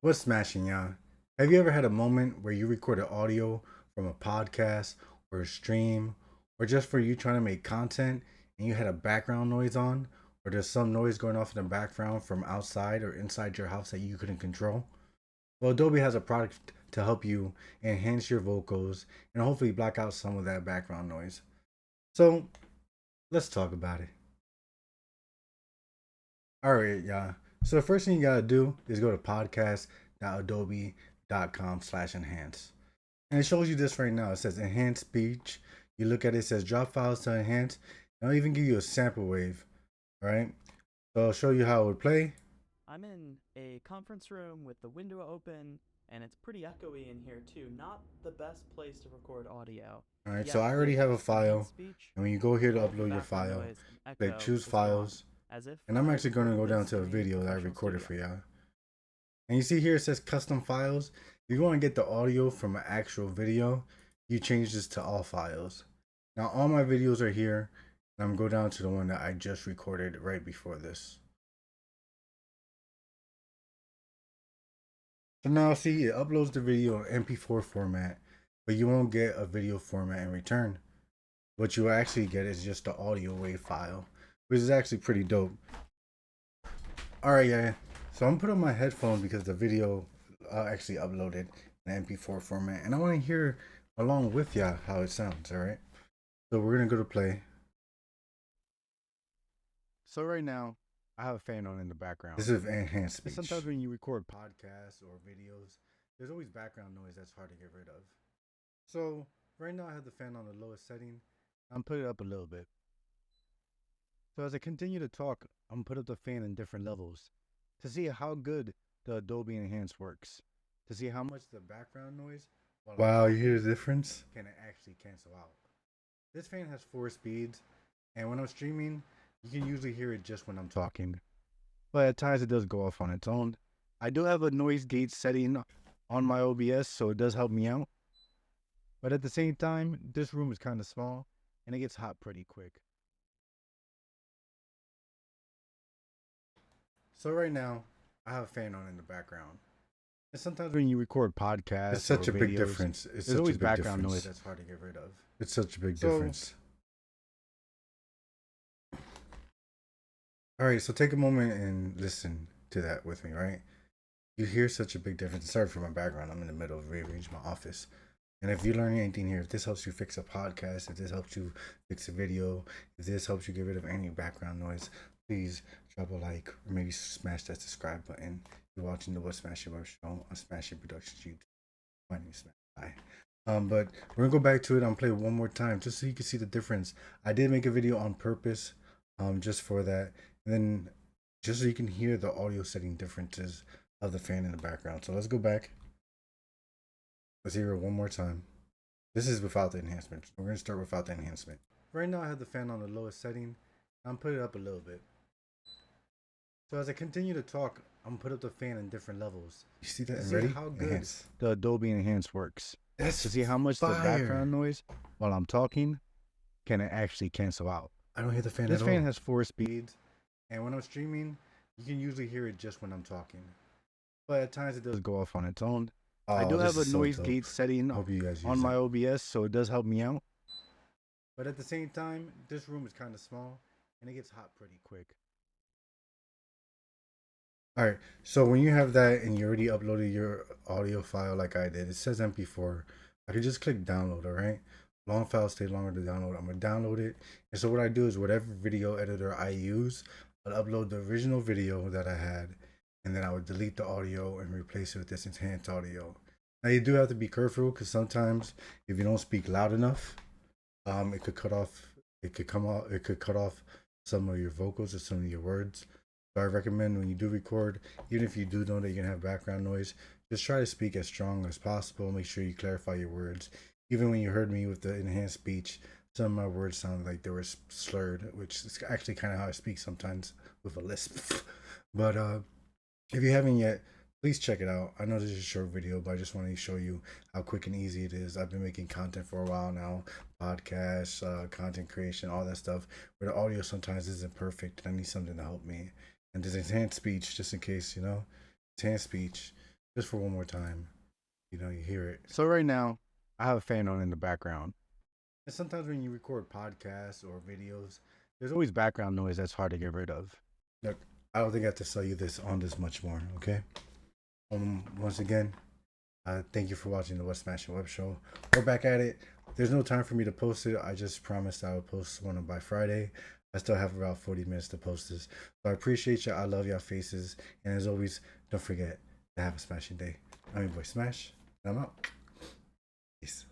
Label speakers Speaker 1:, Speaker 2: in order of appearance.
Speaker 1: What's smashing, y'all? Have you ever had a moment where you recorded audio from a podcast or a stream, or just for you trying to make content and you had a background noise on, or there's some noise going off in the background from outside or inside your house that you couldn't control? Well, Adobe has a product to help you enhance your vocals and hopefully block out some of that background noise. So let's talk about it. All right, y'all. So the first thing you gotta do is go to podcast.adobe.com/enhance. And it shows you this right now. It says enhance speech. You look at it, it says drop files to enhance. And I'll even give you a sample wave. All right. So I'll show you how it would play.
Speaker 2: I'm in a conference room with the window open, and it's pretty echoey in here too. Not the best place to record audio.
Speaker 1: All right. So
Speaker 2: Yet
Speaker 1: I already have a
Speaker 2: with
Speaker 1: file.
Speaker 2: enhanced speech,
Speaker 1: And when you go here to
Speaker 2: all the
Speaker 1: upload your
Speaker 2: background
Speaker 1: file,
Speaker 2: noise and
Speaker 1: click
Speaker 2: echo
Speaker 1: choose
Speaker 2: is gone,
Speaker 1: files.
Speaker 2: as if
Speaker 1: And I'm
Speaker 2: I
Speaker 1: actually going to go
Speaker 2: recorded
Speaker 1: down
Speaker 2: this
Speaker 1: to a
Speaker 2: in a
Speaker 1: video that I
Speaker 2: professional
Speaker 1: recorded
Speaker 2: studio.
Speaker 1: for y'all. And you see here it says custom files. If you want to get the audio from an actual video, you change this to all files. Now all my videos are here. And I'm going to go down to the one that I just recorded right before this. So now see, it uploads the video in MP4 format, but you won't get a video format in return. What you actually get is just the audio wave file, which is actually pretty dope. All right, yeah. So I'm putting on my headphones because the video actually uploaded in MP4 format, and I want to hear along with ya how it sounds. All right. So we're gonna go to play. So right now, I have a fan on in the background. This is enhanced speech. Sometimes when you record podcasts or videos, there's always background noise that's hard to get rid of. So right now I have the fan on the lowest setting. I'm putting it up a little bit. So as I continue to talk, I'm gonna put up the fan in different levels to see how good the Adobe Enhance works. To see how much the background noise, wow, you hear the difference? Can it actually cancel out? This fan has 4 speeds, and when I'm streaming, you can usually hear it just when I'm talking. But at times it does go off on its own. I do have a noise gate setting on my OBS, so it does help me out. But at the same time, this room is kind of small, and it gets hot pretty quick. So right now, I have a fan on in the background. And sometimes when you record podcasts, it's such a big difference. There's always background noise that's hard to get rid of. It's such a big difference. All right, so take a moment and listen to that with me, right? You hear such a big difference. Sorry for my background. I'm in the middle of rearranging my office. And if you learn anything here, if this helps you fix a podcast, if this helps you fix a video, if this helps you get rid of any background noise, please drop a like or maybe smash that subscribe button. You're watching the SMASHIN Web Show on SMASHIN Productions YouTube. My name is Smash. Hi. But we're gonna go back to it. I'm play it one more time just so you can see the difference. I did make a video on purpose, just for that, and then just so you can hear the audio setting differences of the fan in the background. So let's go back. Let's hear it one more time. This is without the enhancement. We're going to start without the enhancement. Right now I have the fan on the lowest setting. I'm putting it up a little bit. So as I continue to talk, I'm put up the fan in different levels. You see that? Ready? How good Enhance. The Adobe Enhance works. That's to see how much fire. The background noise while I'm talking can it actually cancel out. I don't hear the fan at all. This fan has 4 speeds, and when I'm streaming, you can usually hear it just when I'm talking. But at times it does go off on its own. I do have a noise gate setting on my OBS, so it does help me out. But at the same time, this room is kind of small, and it gets hot pretty quick. All right, so when you have that and you already uploaded your audio file like I did, it says MP4. I can just click download, all right? Long files take longer to download. I'm gonna download it. And so what I do is whatever video editor I use, I'll upload the original video that I had, and then I would delete the audio and replace it with this enhanced audio. Now you do have to be careful because sometimes if you don't speak loud enough, it could cut off. It could come off. It could cut off some of your vocals or some of your words. So I recommend when you do record, even if you do know that you're gonna have background noise, just try to speak as strong as possible. Make sure you clarify your words. Even when you heard me with the enhanced speech, some of my words sounded like they were slurred, which is actually kind of how I speak sometimes with a lisp. But if you haven't yet, please check it out. I know this is a short video, but I just want to show you how quick and easy it is. I've been making content for a while now, podcasts, content creation, all that stuff. But the audio sometimes isn't perfect, and I need something to help me. And there's enhanced speech, just in case, enhanced speech. just for one more time. You know, you hear it. So right now, I have a fan on in the background. And sometimes when you record podcasts or videos, there's always background noise that's hard to get rid of. Look, I don't think I have to sell you this on this much more, okay? Once again, thank you for watching the SMASHIN Web Show. We're back at it. There's no time for me to post it. I just promised I would post one by Friday. I still have about 40 minutes to post this. So I appreciate you. I love y'all faces. And as always, don't forget to have a smashing day. I'm your boy Smash, and I'm out. Peace.